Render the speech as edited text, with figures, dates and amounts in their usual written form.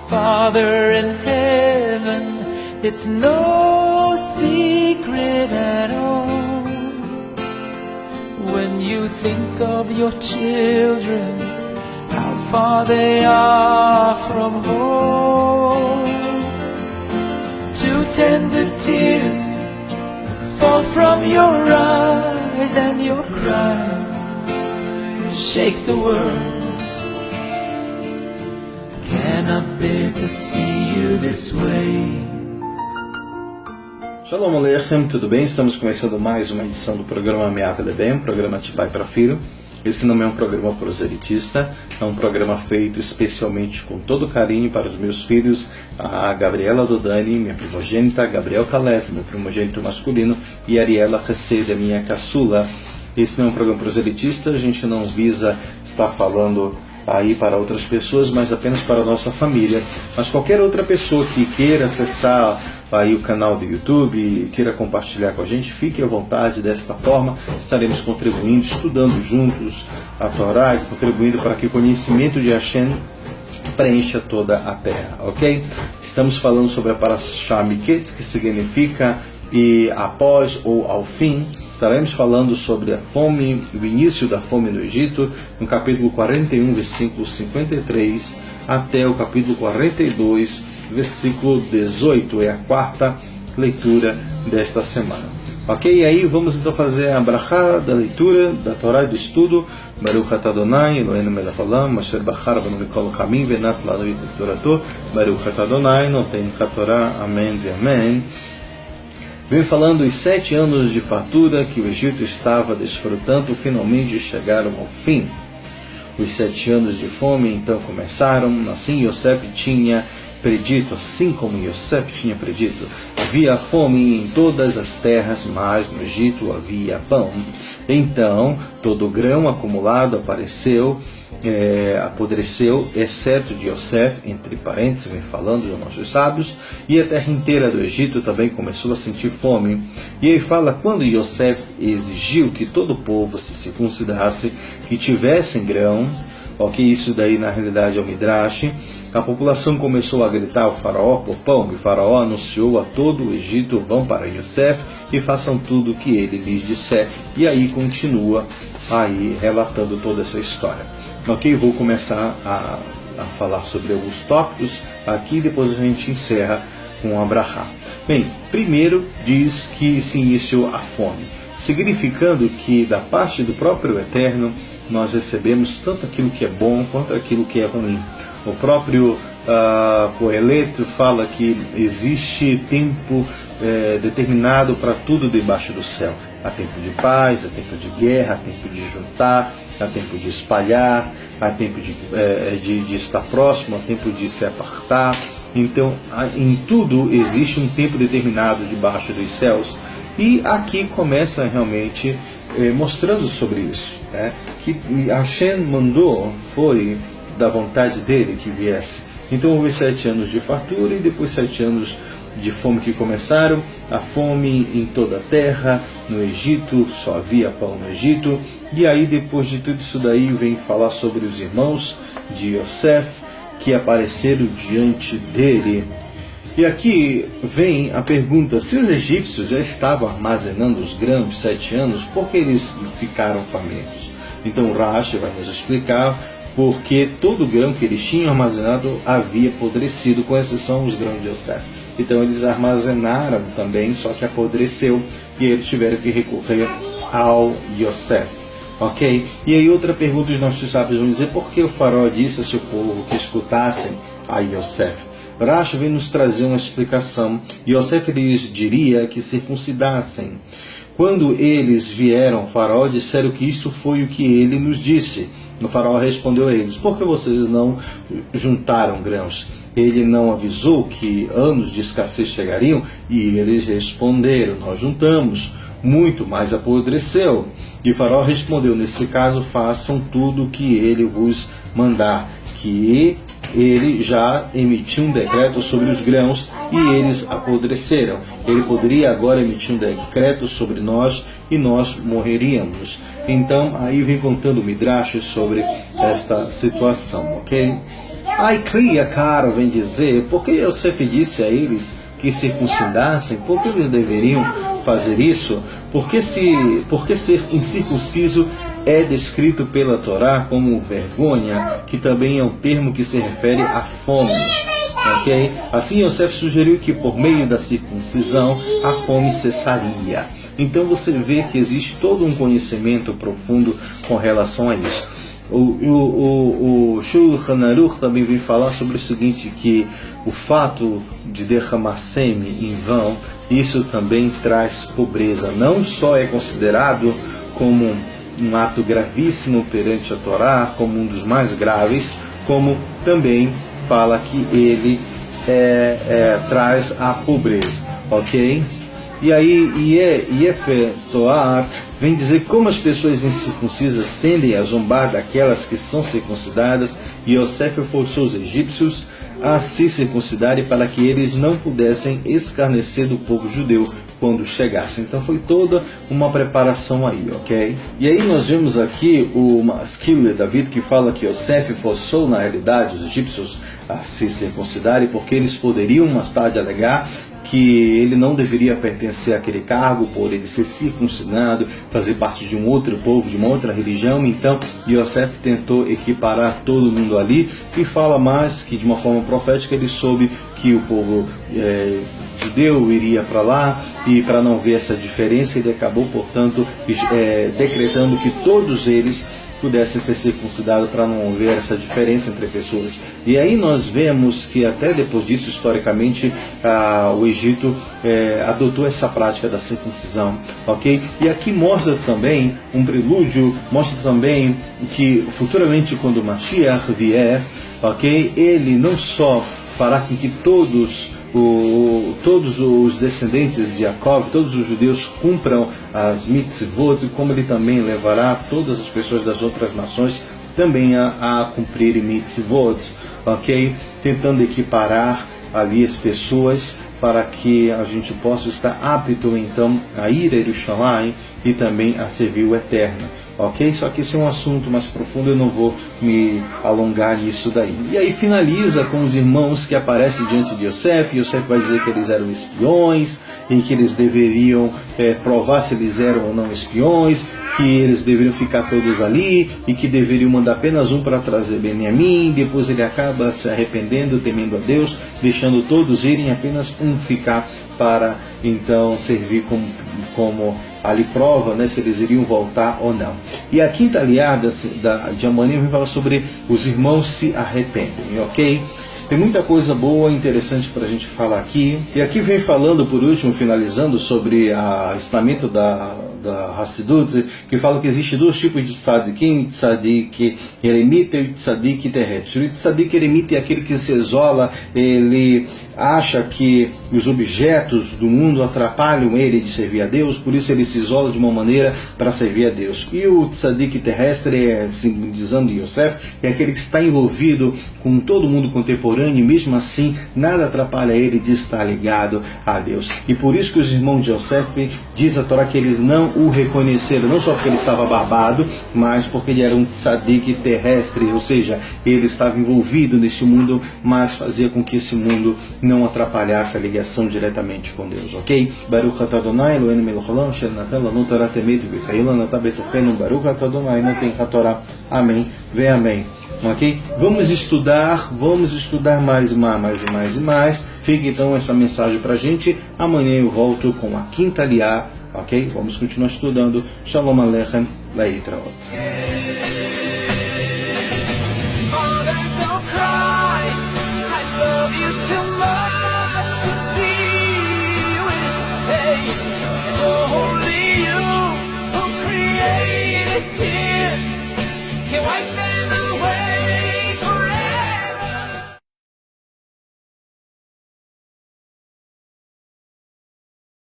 Father in heaven, it's no secret at all. When you think of your children, how far they are from home. Two tender tears fall from your eyes, and your cries shake the world. Cannot bear to see you this way. Shalom Aleichem, tudo bem? Estamos começando mais uma edição do programa Me'at Leben, um programa de pai para filho. Esse não é um programa proselitista, é um programa feito especialmente com todo carinho para os meus filhos, a Gabriela Dodani, minha primogênita, Gabriel Kalev, meu primogênito masculino, e Ariela Hesed, minha caçula. Esse não é um programa proselitista, a gente não visa estar falando aí para outras pessoas, mas apenas para a nossa família. Mas qualquer outra pessoa que queira acessar aí o canal do YouTube, queira compartilhar com a gente, fique à vontade. Desta forma estaremos contribuindo, estudando juntos a Torá e contribuindo para que o conhecimento de Hashem preencha toda a terra, ok? Estamos falando sobre a Parashá Miketz, que significa e após ou ao fim. Estaremos falando sobre a fome, o início da fome no Egito, no capítulo 41, versículo 53, até o capítulo 42, versículo 18. É a quarta leitura desta semana. Ok? E aí vamos então fazer a brachá da leitura da Torá e do estudo. Baruch atah Adonai, Eloheinu melech haolam, asher bachar banu mikol hamim venat lanu et torato. Baruch atah Adonai, noten hatorá. Amém e amém. Vem falando os 7 anos de fartura que o Egito estava desfrutando finalmente chegaram ao fim. Os 7 anos de fome então começaram. Assim Yosef tinha predito, assim como Yosef tinha predito. Havia fome em todas as terras, mas no Egito havia pão. Então todo o grão acumulado apodreceu, exceto de Yosef, entre parênteses, vem falando dos nossos sábios, e a terra inteira do Egito também começou a sentir fome. E aí fala, quando Yosef exigiu que todo o povo se circuncidasse, que tivessem grão, ok, isso daí na realidade é o Midrash, a população começou a gritar ao faraó por pão, e o faraó anunciou a todo o Egito, vão para Yosef e façam tudo o que ele lhes disser. E aí continua aí relatando toda essa história. Ok, vou começar a falar sobre alguns tópicos aqui, depois a gente encerra com a brachá. Bem, primeiro diz que se iniciou a fome, significando que da parte do próprio Eterno nós recebemos tanto aquilo que é bom quanto aquilo que é ruim. O próprio Coelho fala que existe tempo determinado para tudo debaixo do céu. Há tempo de paz, há tempo de guerra, há tempo de juntar, há tempo de espalhar, há tempo de estar próximo, há tempo de se apartar. Então, em tudo existe um tempo determinado debaixo dos céus. E aqui começa realmente mostrando sobre isso, né? Que Hashem mandou, foi da vontade dele que viesse. Então houve 7 anos de fartura e depois 7 anos de fome que começaram. A fome em toda a terra, no Egito, só havia pão no Egito. E aí depois de tudo isso daí vem falar sobre os irmãos de Yosef que apareceram diante dele. E aqui vem a pergunta, se os egípcios já estavam armazenando os grãos 7 anos, por que eles ficaram famintos? Então Rashi vai nos explicar porque todo o grão que eles tinham armazenado havia apodrecido, com exceção dos grãos de Yosef. Então eles armazenaram também, só que apodreceu, e eles tiveram que recorrer ao Yosef. Ok? E aí outra pergunta os nossos sábios vão dizer, por que o faraó disse a seu povo que escutassem a Yosef? Rashi vem nos trazer uma explicação. Yosef lhes diria que circuncidassem. Quando eles vieram ao faraó, disseram que isto foi o que ele nos disse. O faraó respondeu a eles, por que vocês não juntaram grãos? Ele não avisou que anos de escassez chegariam? E eles responderam, nós juntamos, muito mais apodreceu. E o faraó respondeu, nesse caso façam tudo o que ele vos mandar, que ele já emitiu um decreto sobre os grãos e eles apodreceram. Ele poderia agora emitir um decreto sobre nós e nós morreríamos. Então aí vem contando o Midrash sobre esta situação, ok? Aí cria caro vem dizer, porque Yosef disse a eles que circuncidassem, por que eles deveriam fazer isso? Porque ser incircunciso é descrito pela Torá como vergonha, que também é um termo que se refere à fome. Okay? Assim Yosef sugeriu que por meio da circuncisão a fome cessaria. Então você vê que existe todo um conhecimento profundo com relação a isso. O Shulchan Aruch também vem falar sobre o seguinte, que o fato de derramar sêmen em vão, isso também traz pobreza. Não só é considerado como um ato gravíssimo perante a Torá, como um dos mais graves, como também fala que ele traz a pobreza, ok? E aí Yefer Toar vem dizer como as pessoas incircuncisas tendem a zombar daquelas que são circuncidadas, e Yosef forçou os egípcios a se circuncidarem para que eles não pudessem escarnecer do povo judeu quando chegassem. Então foi toda uma preparação aí, ok? E aí nós vemos aqui o Maskil David, que fala que Yosef forçou na realidade os egípcios a se circuncidarem porque eles poderiam mais tarde alegar que ele não deveria pertencer àquele cargo por ele ser circuncidado, fazer parte de um outro povo, de uma outra religião. Então Yosef tentou equiparar todo mundo ali, e fala mais que de uma forma profética ele soube que o povo judeu iria para lá, e para não ver essa diferença ele acabou, portanto, decretando que todos eles pudessem ser circuncidados para não haver essa diferença entre pessoas. E aí nós vemos que até depois disso, historicamente, o Egito adotou essa prática da circuncisão, ok? E aqui mostra também um prelúdio, mostra também que futuramente, quando Mashiach vier, ok, ele não só fará com que todos os descendentes de Jacob, todos os judeus cumpram as mitzvot, como ele também levará todas as pessoas das outras nações também a cumprirem mitzvot, ok? Tentando equiparar ali as pessoas para que a gente possa estar apto então a ir a Yerushalayim e também a servir o Eterno. Ok? Só que esse é um assunto mais profundo, eu não vou me alongar nisso daí. E aí finaliza com os irmãos que aparecem diante de Yosef. Yosef vai dizer que eles eram espiões, e que eles deveriam provar se eles eram ou não espiões, que eles deveriam ficar todos ali, e que deveriam mandar apenas um para trazer Benjamim. Depois ele acaba se arrependendo, temendo a Deus, deixando todos irem, apenas um ficar para então servir como ali prova, né, se eles iriam voltar ou não. E a quinta aliada de Amanim vem falar sobre os irmãos se arrependem, ok? Tem muita coisa boa e interessante para a gente falar aqui. E aqui vem falando, por último, finalizando, sobre o ensinamento da Hassidut, que fala que existe dois tipos de tzadikim: tzadik eremita e tzadik terrestre. O tzadik eremita é aquele que se isola, ele acha que os objetos do mundo atrapalham ele de servir a Deus, por isso ele se isola de uma maneira para servir a Deus. E o tzadik terrestre, simbolizando Yosef, é aquele que está envolvido com todo mundo contemporâneo, e mesmo assim nada atrapalha ele de estar ligado a Deus. E por isso que os irmãos de Yosef, diz a Torá, que eles não o reconheceram, não só porque ele estava barbado, mas porque ele era um tzadik terrestre, ou seja, ele estava envolvido nesse mundo, mas fazia com que esse mundo não atrapalhasse a ligação diretamente com Deus, ok? Baruch atah Adonai Eloheinu melech haolam asher natan lanu Torah temet v'chayil natan betochenu Baruch atah Adonai noten haTorah. Amém, vem amém. Ok? Vamos estudar mais e mais. Fica então essa mensagem para a gente. Amanhã eu volto com a quinta aliá, ok? Vamos continuar estudando. Shalom Aleichem, Leitraot. Can't wipe